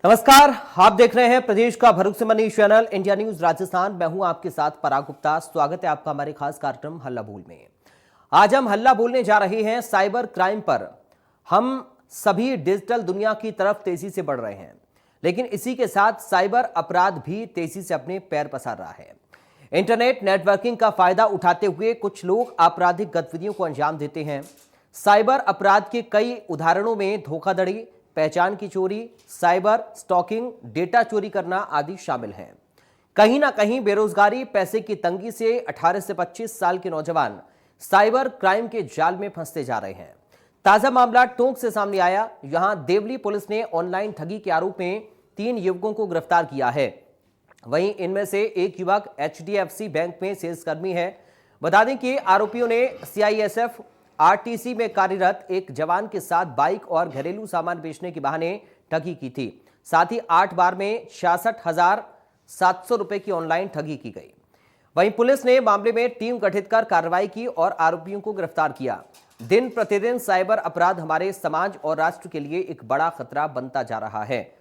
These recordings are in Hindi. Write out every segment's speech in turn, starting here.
नमस्कार, आप देख रहे हैं प्रदेश का भरोसेमंद चैनल इंडिया न्यूज राजस्थान। मैं हूं आपके साथ पराग गुप्ता। स्वागत है आपका हमारे खास कार्यक्रम हल्ला बोल में। आज हम हल्ला बोलने जा रहे हैं साइबर क्राइम पर। हम सभी डिजिटल दुनिया की तरफ तेजी से बढ़ रहे हैं, लेकिन इसी के साथ साइबर अपराध भी तेजी से अपने पैर पसार रहा है। इंटरनेट नेटवर्किंग का फायदा उठाते हुए कुछ लोग आपराधिक गतिविधियों को अंजाम देते हैं। साइबर अपराध के कई उदाहरणों में धोखाधड़ी, पहचान की चोरी, साइबर स्टॉकिंग, डेटा चोरी करना आदि शामिल हैं। कहीं ना कहीं बेरोजगारी, पैसे की तंगी से 18 से 25 साल के नौजवान साइबर क्राइम के जाल में फंसते जा रहे हैं। ताजा मामला टोंक से सामने आया। यहां देवली पुलिस ने ऑनलाइन ठगी के आरोप में 3 युवकों को गिरफ्तार किया है। वहीं इनमें से एक युवक HDFC बैंक में सेल्स कर्मी है। बता दें कि आरोपियों ने CISF RTC में कार्यरत एक जवान के साथ बाइक और घरेलू सामान बेचने के बहाने ठगी की थी। साथ ही 8 बार में 66,700 रुपए की ऑनलाइन ठगी की गई। वहीं पुलिस ने मामले में टीम गठित कर कार्रवाई की और आरोपियों को गिरफ्तार किया। दिन प्रतिदिन साइबर अपराध हमारे समाज और राष्ट्र के लिए एक बड़ा खतरा बनता जा रहा है।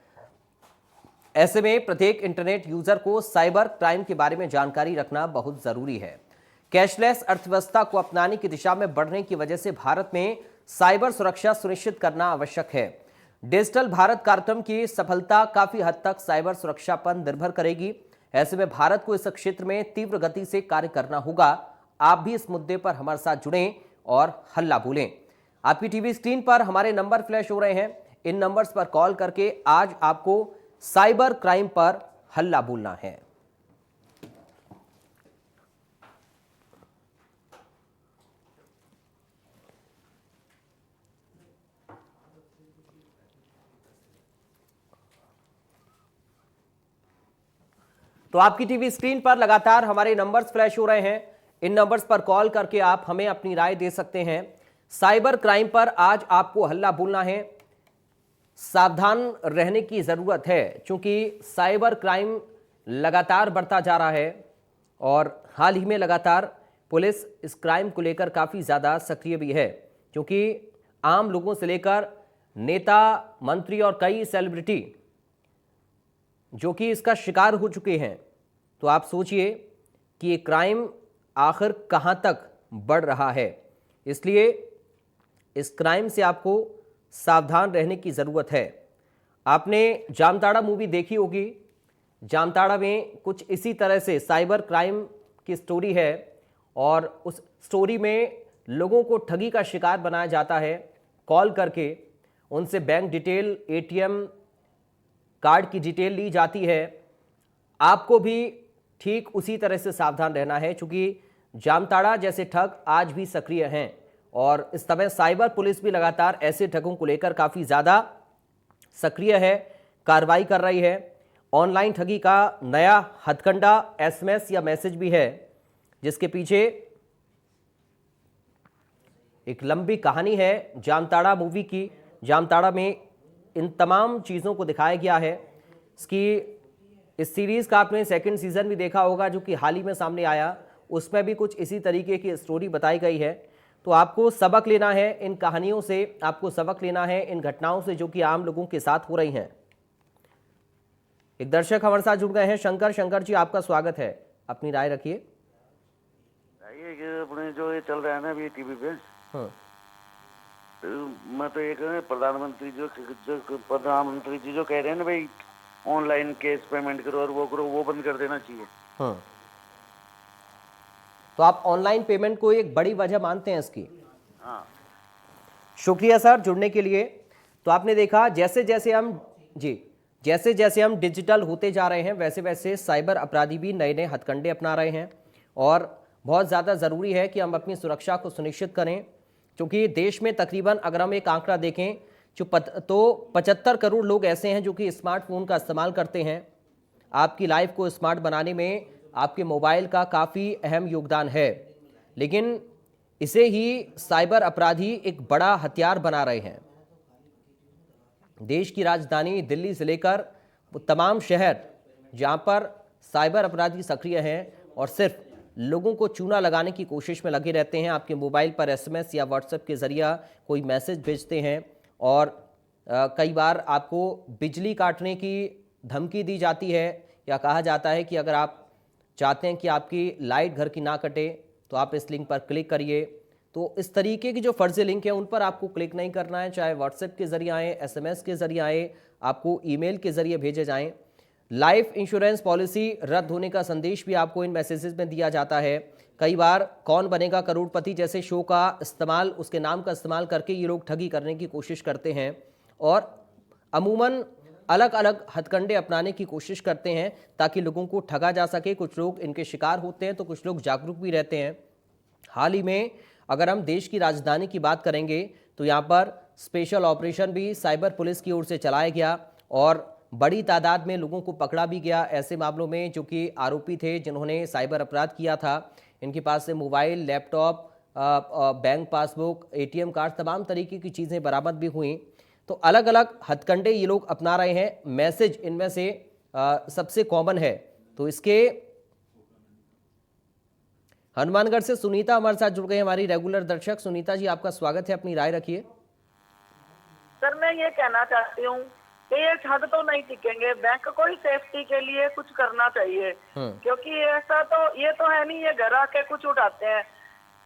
ऐसे में प्रत्येक इंटरनेट यूजर को साइबर क्राइम के बारे में जानकारी रखना बहुत जरूरी है। कैशलेस अर्थव्यवस्था को अपनाने की दिशा में बढ़ने की वजह से भारत में साइबर सुरक्षा सुनिश्चित करना आवश्यक है। डिजिटल भारत कार्यक्रम की सफलता काफी हद तक साइबर सुरक्षा पर निर्भर करेगी। ऐसे में भारत को इस क्षेत्र में तीव्र गति से कार्य करना होगा। आप भी इस मुद्दे पर हमारे साथ जुड़ें और हल्ला बोलें। आपकी टीवी स्क्रीन पर हमारे नंबर फ्लैश हो रहे हैं। इन नंबर्स पर कॉल करके आज आपको साइबर क्राइम पर हल्ला बोलना है। तो आपकी टीवी स्क्रीन पर लगातार हमारे नंबर्स फ्लैश हो रहे हैं। इन नंबर्स पर कॉल करके आप हमें अपनी राय दे सकते हैं। साइबर क्राइम पर आज आपको हल्ला बोलना है। सावधान रहने की जरूरत है, क्योंकि साइबर क्राइम लगातार बढ़ता जा रहा है और हाल ही में लगातार पुलिस इस क्राइम को लेकर काफी ज्यादा सक्रिय भी है, क्योंकि आम लोगों से लेकर नेता, मंत्री और कई सेलिब्रिटी जो कि इसका शिकार हो चुके हैं। तो आप सोचिए कि ये क्राइम आखिर कहां तक बढ़ रहा है। इसलिए इस क्राइम से आपको सावधान रहने की ज़रूरत है। आपने जामताड़ा मूवी देखी होगी। जामताड़ा में कुछ इसी तरह से साइबर क्राइम की स्टोरी है और उस स्टोरी में लोगों को ठगी का शिकार बनाया जाता है। कॉल करके उनसे बैंक डिटेल, ATM कार्ड की डिटेल ली जाती है। आपको भी ठीक उसी तरह से सावधान रहना है, क्योंकि जामताड़ा जैसे ठग आज भी सक्रिय हैं और इस समय साइबर पुलिस भी लगातार ऐसे ठगों को लेकर काफ़ी ज़्यादा सक्रिय है, कार्रवाई कर रही है। ऑनलाइन ठगी का नया हथकंडा SMS या मैसेज भी है, जिसके पीछे एक लंबी कहानी है जामताड़ा मूवी की। जामताड़ा में इन तमाम चीज़ों को दिखाया गया है। इस सीरीज़ का आपने सेकंड सीजन भी देखा होगा, जो कि हाल ही में सामने आया। उसमें भी कुछ इसी तरीके की स्टोरी बताई गई है। तो आपको सबक लेना है इन कहानियों से, आपको सबक लेना है इन घटनाओं से जो कि आम लोगों के साथ हो रही हैं। एक दर्शक हमारे साथ जुड़ गए हैं, शंकर जी, आपका स्वागत है। अपनी राय रखिए। ये अपने जो ये चल रहा है ना अभी टीवी पे, हाँ। मैं तो एक प्रधानमंत्री जी जो कह रहे हैं ना भाई ऑनलाइन कैश पेमेंट करो और वो करो, वो बंद कर देना चाहिए। हाँ। तो आप ऑनलाइन पेमेंट को एक बड़ी वजह मानते हैं इसकी? हाँ। शुक्रिया सर जुड़ने के लिए। तो आपने देखा जैसे जैसे हम डिजिटल होते जा रहे हैं, वैसे वैसे साइबर अपराधी भी नए नए हथकंडे अपना रहे हैं और बहुत ज़्यादा ज़रूरी है कि हम अपनी सुरक्षा को सुनिश्चित करें, क्योंकि देश में तकरीबन अगर हम एक आंकड़ा देखें तो 75 करोड़ लोग ऐसे हैं जो कि स्मार्टफोन का इस्तेमाल करते हैं। आपकी लाइफ को स्मार्ट बनाने में आपके मोबाइल का काफ़ी अहम योगदान है, लेकिन इसे ही साइबर अपराधी एक बड़ा हथियार बना रहे हैं। देश की राजधानी दिल्ली से लेकर तमाम शहर जहां पर साइबर अपराधी सक्रिय हैं और सिर्फ लोगों को चूना लगाने की कोशिश में लगे रहते हैं। आपके मोबाइल पर SMS या WhatsApp के जरिए कोई मैसेज भेजते हैं और कई बार आपको बिजली काटने की धमकी दी जाती है या कहा जाता है कि अगर आप चाहते हैं कि आपकी लाइट घर की ना कटे तो आप इस लिंक पर क्लिक करिए। तो इस तरीके की जो फर्जी लिंक है उन पर आपको क्लिक नहीं करना है, चाहे व्हाट्सएप के जरिए आए, एसएमएस के जरिए आए, आपको ईमेल के जरिए भेजे जाएं। लाइफ इंश्योरेंस पॉलिसी रद्द होने का संदेश भी आपको इन मैसेजेस में दिया जाता है। कई बार कौन बनेगा करोड़पति जैसे शो का इस्तेमाल, उसके नाम का इस्तेमाल करके ये लोग ठगी करने की कोशिश करते हैं और अमूमन अलग अलग हथकंडे अपनाने की कोशिश करते हैं ताकि लोगों को ठगा जा सके। कुछ लोग इनके शिकार होते हैं तो कुछ लोग जागरूक भी रहते हैं। हाल ही में अगर हम देश की राजधानी की बात करेंगे तो यहाँ पर स्पेशल ऑपरेशन भी साइबर पुलिस की ओर से चलाया गया और बड़ी तादाद में लोगों को पकड़ा भी गया। ऐसे मामलों में जो कि आरोपी थे जिन्होंने साइबर अपराध किया था, इनके पास से mobile, laptop, bank passbook, ATM card, तमाम तरीके की चीज़ें बरामद भी हुई। तो अलग अलग हथकंडे ये लोग अपना रहे हैं। मैसेज इनमें से सबसे कॉमन है। तो इसके हनुमानगढ़ से सुनीता हमारे साथ जुड़ गए, हमारी रेगुलर दर्शक। सुनीता जी, आपका स्वागत है, अपनी राय रखिए। सर, मैं ये कहना चाहती हूँ कि ये ठग तो नहीं टिकेंगे, बैंक को ही सेफ्टी के लिए कुछ करना चाहिए। क्योंकि ऐसा तो ये तो है नहीं, ये घर आके कुछ उड़ाते हैं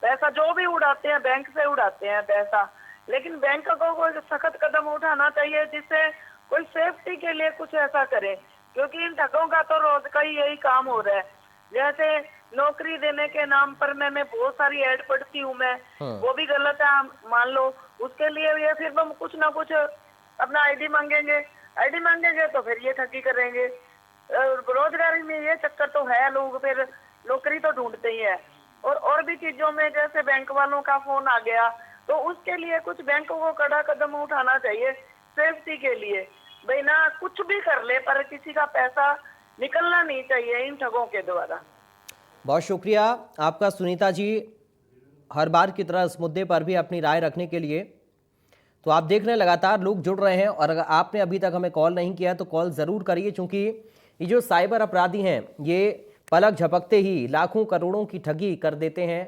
पैसा, जो भी उड़ाते हैं बैंक से उड़ाते हैं पैसा। लेकिन बैंक को कोई सख्त कदम उठाना चाहिए जिससे कोई सेफ्टी के लिए कुछ ऐसा करे, क्योंकि इन ठगों का तो रोज का ही यही काम हो रहा है। जैसे नौकरी देने के नाम पर मैंने बहुत सारी ऐड पढ़ती हूँ मैं, वो भी गलत है मान लो। उसके लिए ये फिर हम कुछ ना कुछ अपना आईडी मांगेंगे तो फिर ये ठगी करेंगे। रोजगारी में ये चक्कर तो है, लोग फिर नौकरी तो ढूंढते ही है। और भी चीजों में जैसे बैंक वालों का फोन आ गया तो उसके लिए कुछ बैंकों को कड़ा कदम उठाना चाहिए सेफ्टी के लिए। भाई ना कुछ भी कर ले पर किसी का पैसा निकलना नहीं चाहिए इन ठगों के द्वारा। बहुत शुक्रिया आपका सुनीता जी, हर बार की तरह इस मुद्दे पर भी अपनी राय रखने के लिए। तो आप देख रहे हैं लगातार लोग जुड़ रहे हैं और अगर आपने अभी तक हमें कॉल नहीं किया तो कॉल ज़रूर करिए, क्योंकि ये जो साइबर अपराधी हैं ये पलक झपकते ही लाखों करोड़ों की ठगी कर देते हैं।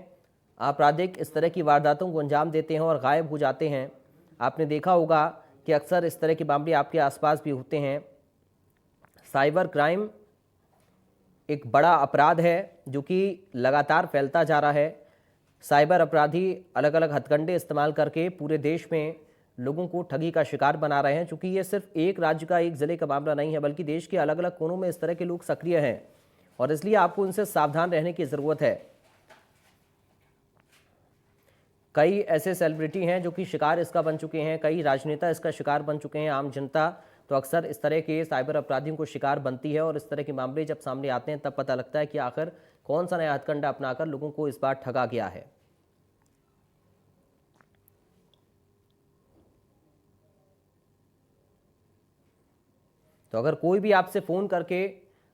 आपराधिक इस तरह की वारदातों को अंजाम देते हैं और गायब हो जाते हैं। आपने देखा होगा कि अक्सर इस तरह के मामले आपके आसपास भी होते हैं। साइबर क्राइम एक बड़ा अपराध है जो कि लगातार फैलता जा रहा है। साइबर अपराधी अलग अलग हथकंडे इस्तेमाल करके पूरे देश में लोगों को ठगी का शिकार बना रहे हैं। चूंकि ये सिर्फ एक राज्य का, एक ज़िले का मामला नहीं है, बल्कि देश के अलग अलग कोनों में इस तरह के लोग सक्रिय हैं और इसलिए आपको इनसे सावधान रहने की ज़रूरत है। कई ऐसे सेलिब्रिटी हैं जो कि शिकार इसका बन चुके हैं, कई राजनेता इसका शिकार बन चुके हैं। आम जनता तो अक्सर इस तरह के साइबर अपराधियों को शिकार बनती है और इस तरह के मामले जब सामने आते हैं तब पता लगता है कि आखिर कौन सा नया हथकंडा अपनाकर लोगों को इस बार ठगा गया है। तो अगर कोई भी आपसे फ़ोन करके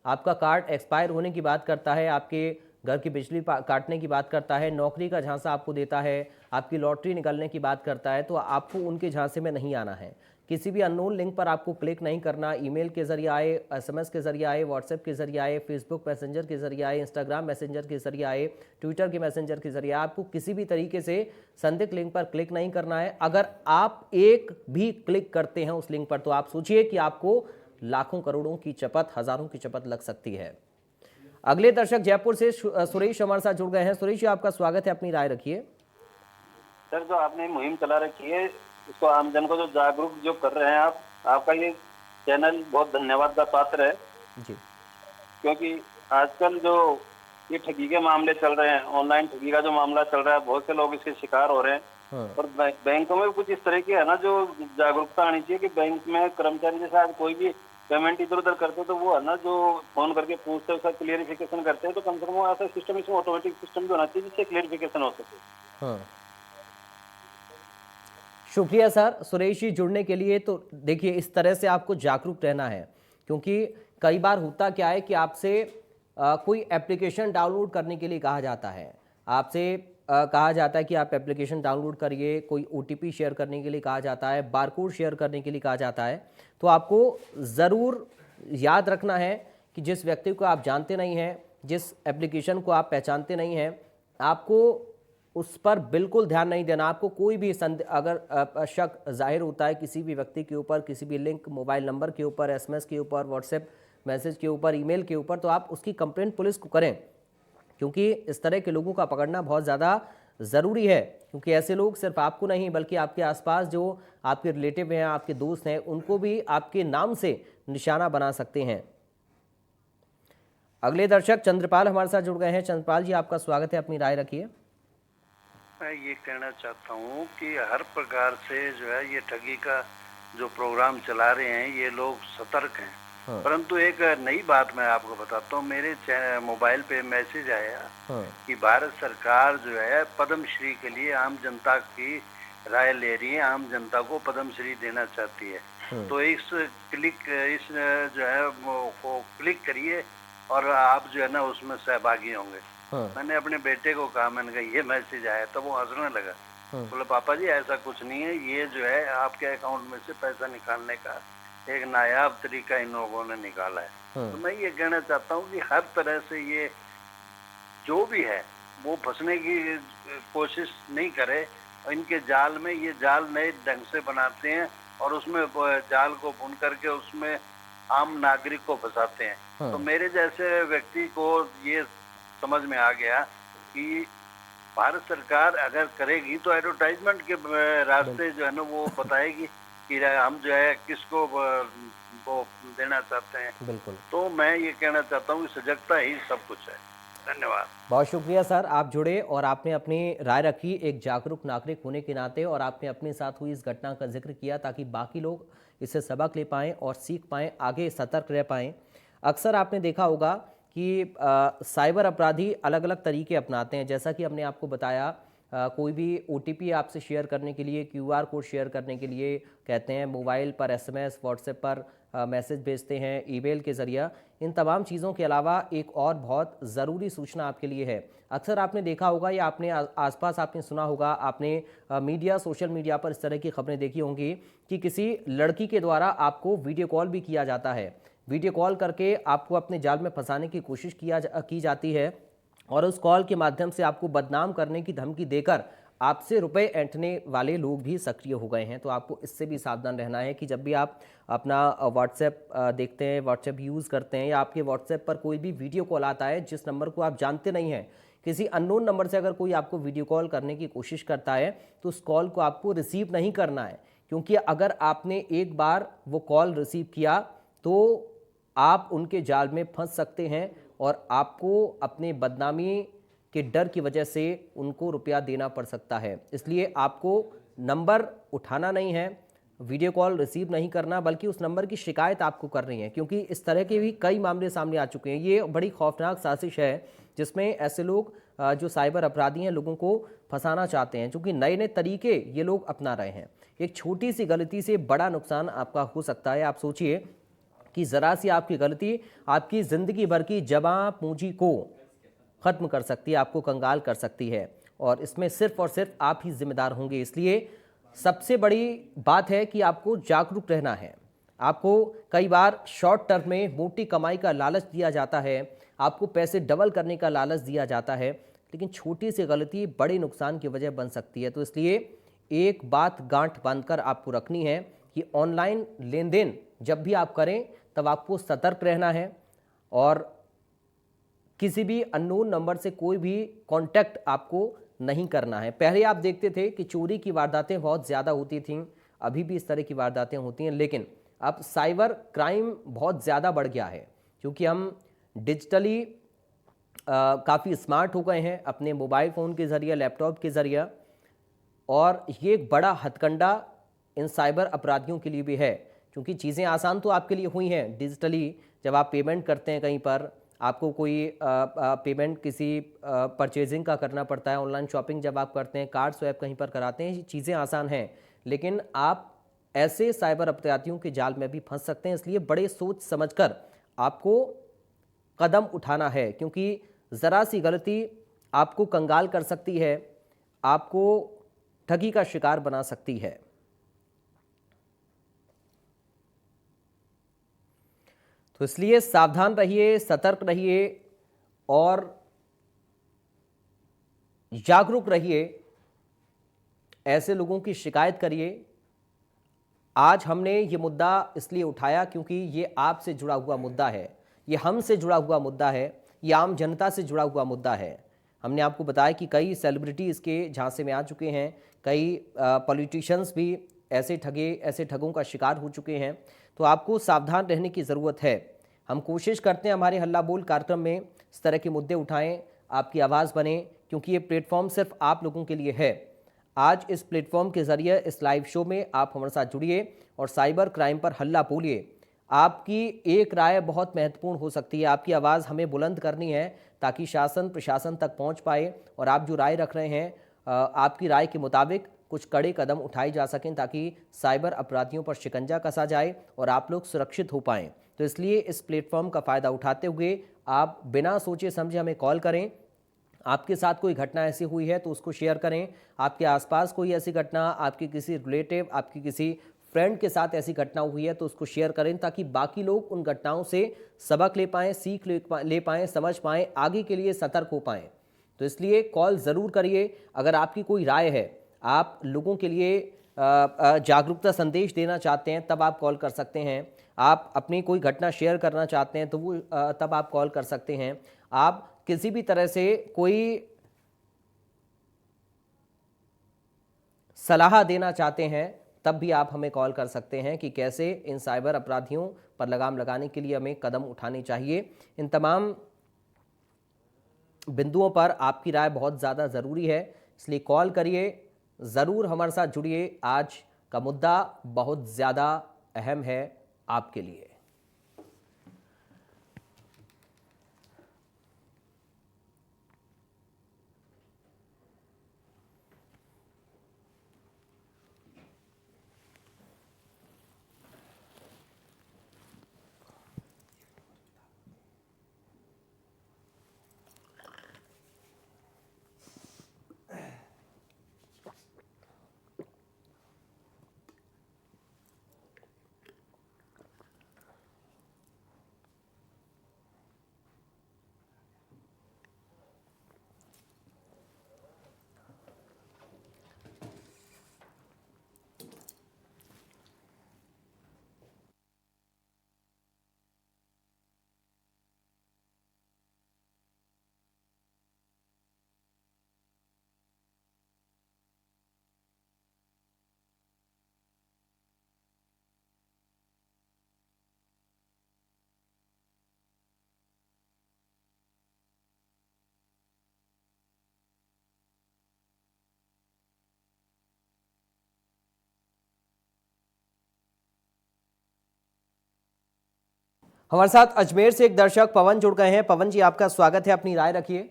आपका कार्ड एक्सपायर होने की बात करता है, आपके घर की बिजली काटने की बात करता है, नौकरी का झांसा आपको देता है, आपकी लॉटरी निकलने की बात करता है, तो आपको उनके झांसे में नहीं आना है। किसी भी अननोन लिंक पर आपको क्लिक नहीं करना। ईमेल के जरिए आए, एसएमएस के जरिए आए, व्हाट्सएप के जरिए आए, फेसबुक मैसेंजर के जरिए आए, इंस्टाग्राम मैसेंजर के जरिए आए, ट्विटर के मैसेंजर के जरिए, आपको किसी भी तरीके से संदिग्ध लिंक पर क्लिक नहीं करना है। अगर आप एक भी क्लिक करते हैं उस लिंक पर तो आप सोचिए कि आपको लाखों करोड़ों की चपत, हजारों की चपत लग सकती है। अगले दर्शक जयपुर से सुरेश हमारे साथ जुड़ गए हैं। सुरेश जी, आपका स्वागत है, अपनी राय रखिए। सर, जो आपने मुहिम चला रखी है इसको आमजन को जो जागरूक जो कर रहे हैं आप, आपका ये चैनल बहुत धन्यवाद का पात्र है जी। क्योंकि आजकल जो ये ठगी के मामले चल रहे हैं, ऑनलाइन ठगी का जो मामला चल रहा है, बहुत से लोग इसके शिकार हो रहे हैं। और बैंकों में कुछ इस तरह की है ना जो जागरूकता आनी चाहिए कि बैंक में कर्मचारी जैसे आज कोई भी पेमेंट इधर उधर करते तो वो है ना जो फोन करके पूछते हैं, उसका क्लियरिफिकेशन करते हैं, तो कम से कम ऐसा सिस्टम, इसमें ऑटोमेटिक सिस्टम भी होना चाहिए जिससे क्लियरिफिकेशन हो सके। शुक्रिया सर, सुरेश जी जुड़ने के लिए। तो देखिए, इस तरह से आपको जागरूक रहना है, क्योंकि कई बार होता क्या है कि आपसे कोई एप्लीकेशन डाउनलोड करने के लिए कहा जाता है, आपसे कहा जाता है कि आप एप्लीकेशन डाउनलोड करिए, कोई ओटीपी शेयर करने के लिए कहा जाता है, बारकोड शेयर करने के लिए कहा जाता है। तो आपको ज़रूर याद रखना है कि जिस व्यक्ति को आप जानते नहीं हैं, जिस एप्लीकेशन को आप पहचानते नहीं हैं, आपको उस पर बिल्कुल ध्यान नहीं देना। आपको कोई भी अगर शक जाहिर होता है किसी भी व्यक्ति के ऊपर, किसी भी लिंक, मोबाइल नंबर के ऊपर, एसएमएस के ऊपर, व्हाट्सएप मैसेज के ऊपर, ईमेल के ऊपर, तो आप उसकी कंप्लेंट पुलिस को करें, क्योंकि इस तरह के लोगों का पकड़ना बहुत ज़्यादा ज़रूरी है। क्योंकि ऐसे लोग सिर्फ आपको नहीं बल्कि आपके आसपास जो आपके रिलेटिव हैं, आपके दोस्त हैं, उनको भी आपके नाम से निशाना बना सकते हैं। अगले दर्शक चंद्रपाल हमारे साथ जुड़ गए हैं। चंद्रपाल जी, आपका स्वागत है, अपनी राय रखिए। मैं ये कहना चाहता हूँ कि हर प्रकार से जो है ये ठगी का जो प्रोग्राम चला रहे हैं ये लोग सतर्क हैं। हाँ। परंतु एक नई बात मैं आपको बताता हूँ, मेरे मोबाइल पे मैसेज आया कि भारत सरकार जो है पद्म श्री के लिए आम जनता की राय ले रही है, आम जनता को पद्म श्री देना चाहती है। तो इस जो है को क्लिक करिए और आप जो है ना उसमें सहभागी होंगे। मैंने अपने बेटे को कहा, मैंने कहा ये मैसेज आया, तो वो हंसने लगा। बोले पापा जी ऐसा कुछ नहीं है, ये जो है आपके अकाउंट में से पैसा निकालने का एक नायाब तरीका इन लोगों ने निकाला है। तो मैं ये कहना चाहता हूँ कि हर तरह से ये जो भी है वो फंसने की कोशिश नहीं करे। इनके जाल में, ये जाल नए ढंग से बनाते हैं और उसमें जाल को बुन करके उसमें आम नागरिक को फंसाते हैं। तो मेरे जैसे व्यक्ति को ये समझ में आ गया कि भारत सरकार अगर करेगी तो एडवर्टाइजमेंट के रास्ते जो है ना वो बताएगी कि हम जो है किसको वो देना चाहते हैं। बिल्कुल। तो मैं ये कहना चाहता हूँ कि सजगता ही सब कुछ है। धन्यवाद। बहुत शुक्रिया सर, आप जुड़े और आपने अपनी राय रखी एक जागरूक नागरिक होने के नाते, और आपने अपने साथ हुई इस घटना का जिक्र किया ताकि बाकी लोग इससे सबक ले पाएँ और सीख पाएँ, आगे सतर्क रह पाएँ। अक्सर आपने देखा होगा कि साइबर अपराधी अलग अलग तरीके अपनाते हैं। जैसा कि हमने आपको बताया, कोई भी OTP आपसे शेयर करने के लिए, QR कोड शेयर करने के लिए कहते हैं, मोबाइल पर SMS, व्हाट्सएप पर मैसेज भेजते हैं, ईमेल के ज़रिए। इन तमाम चीज़ों के अलावा एक और बहुत ज़रूरी सूचना आपके लिए है। अक्सर आपने देखा होगा या आपने आसपास आपने सुना होगा, आपने मीडिया, सोशल मीडिया पर इस तरह की खबरें देखी होंगी कि किसी लड़की के द्वारा आपको वीडियो कॉल भी किया जाता है। वीडियो कॉल करके आपको अपने जाल में फंसाने की कोशिश की जाती है और उस कॉल के माध्यम से आपको बदनाम करने की धमकी देकर आपसे रुपए ऐंठने वाले लोग भी सक्रिय हो गए हैं। तो आपको इससे भी सावधान रहना है कि जब भी आप अपना व्हाट्सएप देखते हैं, व्हाट्सएप यूज़ करते हैं, या आपके व्हाट्सएप पर कोई भी वीडियो कॉल आता है जिस नंबर को आप जानते नहीं हैं, किसी अननोन नंबर से अगर कोई आपको वीडियो कॉल करने की कोशिश करता है तो उस कॉल को आपको रिसीव नहीं करना है। क्योंकि अगर आपने एक बार वो कॉल रिसीव किया तो आप उनके जाल में फंस सकते हैं और आपको अपने बदनामी के डर की वजह से उनको रुपया देना पड़ सकता है। इसलिए आपको नंबर उठाना नहीं है, वीडियो कॉल रिसीव नहीं करना, बल्कि उस नंबर की शिकायत आपको करनी है। क्योंकि इस तरह के भी कई मामले सामने आ चुके हैं। ये बड़ी खौफनाक साजिश है जिसमें ऐसे लोग जो साइबर अपराधी हैं लोगों को फंसाना चाहते हैं, क्योंकि नए नए तरीके ये लोग अपना रहे हैं। एक छोटी सी गलती से बड़ा नुकसान आपका हो सकता है। आप सोचिए कि ज़रा सी आपकी गलती आपकी ज़िंदगी भर की जमा पूंजी को ख़त्म कर सकती है, आपको कंगाल कर सकती है, और इसमें सिर्फ और सिर्फ आप ही जिम्मेदार होंगे। इसलिए सबसे बड़ी बात है कि आपको जागरूक रहना है। आपको कई बार शॉर्ट टर्म में मोटी कमाई का लालच दिया जाता है, आपको पैसे डबल करने का लालच दिया जाता है, लेकिन छोटी सी गलती बड़े नुकसान की वजह बन सकती है। तो इसलिए एक बात गांठ बांधकर आपको रखनी है कि ऑनलाइन लेन देन जब भी आप करें तब आपको सतर्क रहना है और किसी भी अननोन नंबर से कोई भी कांटेक्ट आपको नहीं करना है। पहले आप देखते थे कि चोरी की वारदातें बहुत ज़्यादा होती थीं, अभी भी इस तरह की वारदातें होती हैं, लेकिन अब साइबर क्राइम बहुत ज़्यादा बढ़ गया है क्योंकि हम डिजिटली काफ़ी स्मार्ट हो गए हैं अपने मोबाइल फ़ोन के ज़रिए, लैपटॉप के ज़रिए, और ये एक बड़ा हथकंडा इन साइबर अपराधियों के लिए भी है। क्योंकि चीज़ें आसान तो आपके लिए हुई हैं डिजिटली। जब आप पेमेंट करते हैं, कहीं पर आपको कोई पेमेंट किसी परचेजिंग का करना पड़ता है, ऑनलाइन शॉपिंग जब आप करते हैं, कार्ड स्वैप कहीं पर कराते हैं, ये चीज़ें आसान हैं, लेकिन आप ऐसे साइबर अपराधियों के जाल में भी फंस सकते हैं। इसलिए बड़े सोच समझकर आपको कदम उठाना है, क्योंकि ज़रा सी गलती आपको कंगाल कर सकती है, आपको ठगी का शिकार बना सकती है। तो इसलिए सावधान रहिए, सतर्क रहिए और जागरूक रहिए, ऐसे लोगों की शिकायत करिए। आज हमने ये मुद्दा इसलिए उठाया क्योंकि ये आपसे जुड़ा हुआ मुद्दा है, ये हमसे जुड़ा हुआ मुद्दा है, ये आम जनता से जुड़ा हुआ मुद्दा है। हमने आपको बताया कि कई सेलिब्रिटी इसके झांसे में आ चुके हैं, कई पॉलिटिशियंस भी ऐसे ठगों का शिकार हो चुके हैं। तो आपको सावधान रहने की ज़रूरत है। हम कोशिश करते हैं हमारे हल्ला बोल कार्यक्रम में इस तरह के मुद्दे उठाएं, आपकी आवाज़ बने, क्योंकि ये प्लेटफॉर्म सिर्फ आप लोगों के लिए है। आज इस प्लेटफॉर्म के जरिए इस लाइव शो में आप हमारे साथ जुड़िए और साइबर क्राइम पर हल्ला बोलिए। आपकी एक राय बहुत महत्वपूर्ण हो सकती है, आपकी आवाज़ हमें बुलंद करनी है ताकि शासन प्रशासन तक पहुंच पाए और आप जो राय रख रहे हैं आपकी राय के मुताबिक कुछ कड़े कदम उठाए जा सकें ताकि साइबर अपराधियों पर शिकंजा कसा जाए और आप लोग सुरक्षित हो पाएँ। तो इसलिए इस प्लेटफॉर्म का फ़ायदा उठाते हुए आप बिना सोचे समझे हमें कॉल करें। आपके साथ कोई घटना ऐसी हुई है तो उसको शेयर करें। आपके आसपास कोई ऐसी घटना, आपके किसी रिलेटिव, आपकी किसी फ्रेंड के साथ ऐसी घटना हुई है तो उसको शेयर करें ताकि बाकी लोग उन घटनाओं से सबक ले पाएँ, सीख ले पाएँ, समझ पाएँ, आगे के लिए सतर्क हो पाएँ। तो इसलिए कॉल ज़रूर करिए। अगर आपकी कोई राय है, आप लोगों के लिए जागरूकता संदेश देना चाहते हैं, तब आप कॉल कर सकते हैं। आप अपनी कोई घटना शेयर करना चाहते हैं तो वो तब आप कॉल कर सकते हैं। आप किसी भी तरह से कोई सलाह देना चाहते हैं तब भी आप हमें कॉल कर सकते हैं कि कैसे इन साइबर अपराधियों पर लगाम लगाने के लिए हमें कदम उठाने चाहिए। इन तमाम बिंदुओं पर आपकी राय बहुत ज़्यादा ज़रूरी है, इसलिए कॉल करिए, ज़रूर हमारे साथ जुड़िए। आज का मुद्दा बहुत ज़्यादा अहम है आपके लिए। हमारे साथ अजमेर से एक दर्शक पवन जुड़ गए हैं। पवन जी, आपका स्वागत है, अपनी राय रखिए।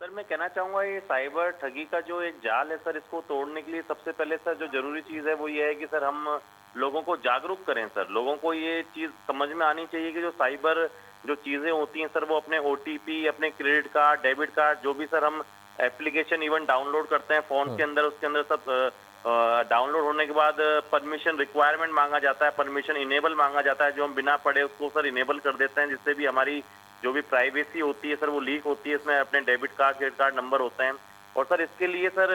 सर मैं कहना चाहूंगा ये साइबर ठगी का जो एक जाल है सर, इसको तोड़ने के लिए सबसे पहले सर जो जरूरी चीज है वो ये है कि सर हम लोगों को जागरूक करें। सर लोगों को ये चीज समझ में आनी चाहिए कि जो साइबर जो चीजें होती हैं सर, वो अपने OTP, अपने क्रेडिट कार्ड, डेबिट कार्ड, जो भी सर हम एप्लीकेशन इवन डाउनलोड करते हैं फोन के अंदर, उसके अंदर सब डाउनलोड होने के बाद परमिशन रिक्वायरमेंट मांगा जाता है, परमिशन इनेबल मांगा जाता है, जो हम बिना पढ़े उसको सर इनेबल कर देते हैं, जिससे भी हमारी जो भी प्राइवेसी होती है सर वो लीक होती है। इसमें अपने debit card, credit card number होते हैं। और सर इसके लिए सर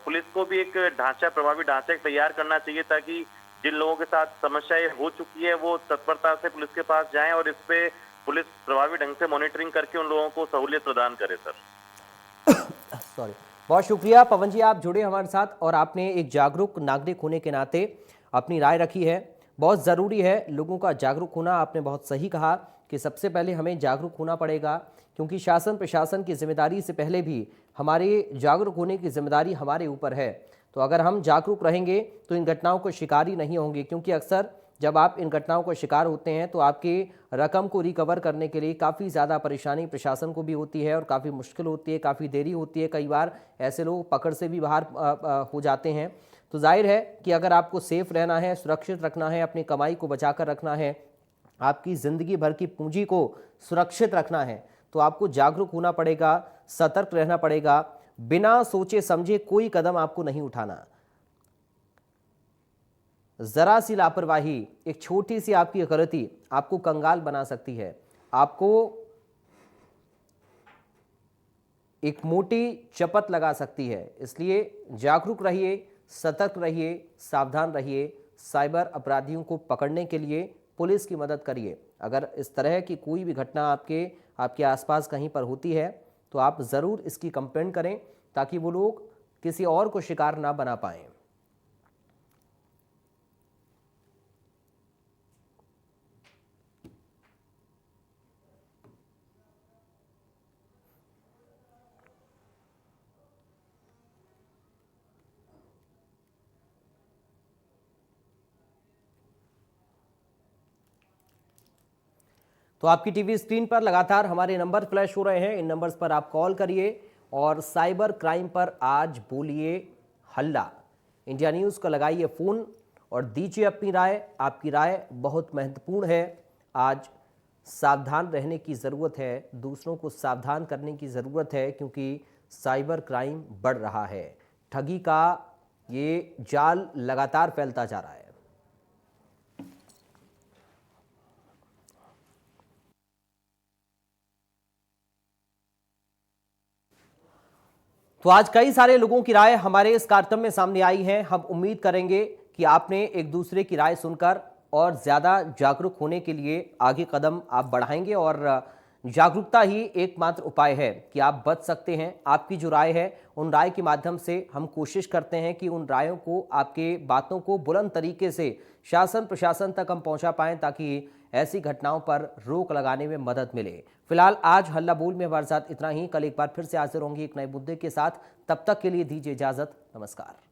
पुलिस को भी एक ढांचा, प्रभावी ढांचा तैयार करना चाहिए ताकि जिन लोगों के साथ समस्याएं हो चुकी है वो तत्परता से पुलिस के पास जाएं और इस पे पुलिस प्रभावी ढंग से मॉनिटरिंग करके उन लोगों को सहूलियत प्रदान करे। सर सॉरी, बहुत शुक्रिया पवन जी, आप जुड़े हमारे साथ और आपने एक जागरूक नागरिक होने के नाते अपनी राय रखी है। बहुत ज़रूरी है लोगों का जागरूक होना। आपने बहुत सही कहा कि सबसे पहले हमें जागरूक होना पड़ेगा, क्योंकि शासन प्रशासन की जिम्मेदारी से पहले भी हमारे जागरूक होने की जिम्मेदारी हमारे ऊपर है। तो अगर हम जागरूक रहेंगे तो इन घटनाओं को शिकार ही नहीं होंगे, क्योंकि अक्सर जब आप इन घटनाओं का शिकार होते हैं तो आपकी रकम को रिकवर करने के लिए काफ़ी ज़्यादा परेशानी प्रशासन को भी होती है और काफ़ी मुश्किल होती है, काफ़ी देरी होती है। कई बार ऐसे लोग पकड़ से भी बाहर हो जाते हैं। तो जाहिर है कि अगर आपको सेफ रहना है, सुरक्षित रखना है, अपनी कमाई को बचा कर रखना है, आपकी ज़िंदगी भर की पूंजी को सुरक्षित रखना है, तो आपको जागरूक होना पड़ेगा, सतर्क रहना पड़ेगा। बिना सोचे समझे कोई कदम आपको नहीं उठाना। जरा सी लापरवाही, एक छोटी सी आपकी गलती आपको कंगाल बना सकती है, आपको एक मोटी चपत लगा सकती है। इसलिए जागरूक रहिए, सतर्क रहिए, सावधान रहिए। साइबर अपराधियों को पकड़ने के लिए पुलिस की मदद करिए। अगर इस तरह की कोई भी घटना आपके आसपास कहीं पर होती है तो आप ज़रूर इसकी कंप्लेंट करें, ताकि वो लोग किसी और को शिकार ना बना पाएं। तो आपकी टीवी स्क्रीन पर लगातार हमारे नंबर फ्लैश हो रहे हैं। इन नंबर्स पर आप कॉल करिए और साइबर क्राइम पर आज बोलिए हल्ला। इंडिया न्यूज़ को लगाइए फ़ोन और दीजिए अपनी राय। आपकी राय बहुत महत्वपूर्ण है। आज सावधान रहने की ज़रूरत है, दूसरों को सावधान करने की ज़रूरत है, क्योंकि साइबर क्राइम बढ़ रहा है। ठगी का ये जाल लगातार फैलता जा रहा है। तो आज कई सारे लोगों की राय हमारे इस कार्यक्रम में सामने आई है। हम उम्मीद करेंगे कि आपने एक दूसरे की राय सुनकर और ज़्यादा जागरूक होने के लिए आगे कदम आप बढ़ाएंगे। और जागरूकता ही एकमात्र उपाय है कि आप बच सकते हैं। आपकी जो राय है, उन राय के माध्यम से हम कोशिश करते हैं कि उन रायों को, आपके बातों को बुलंद तरीके से शासन प्रशासन तक हम पहुंचा पाएं, ताकि ऐसी घटनाओं पर रोक लगाने में मदद मिले। फिलहाल आज हल्ला बोल में हमारे साथ इतना ही। कल एक बार फिर से हाजिर होंगे एक नए मुद्दे के साथ। तब तक के लिए दीजिए इजाजत। नमस्कार।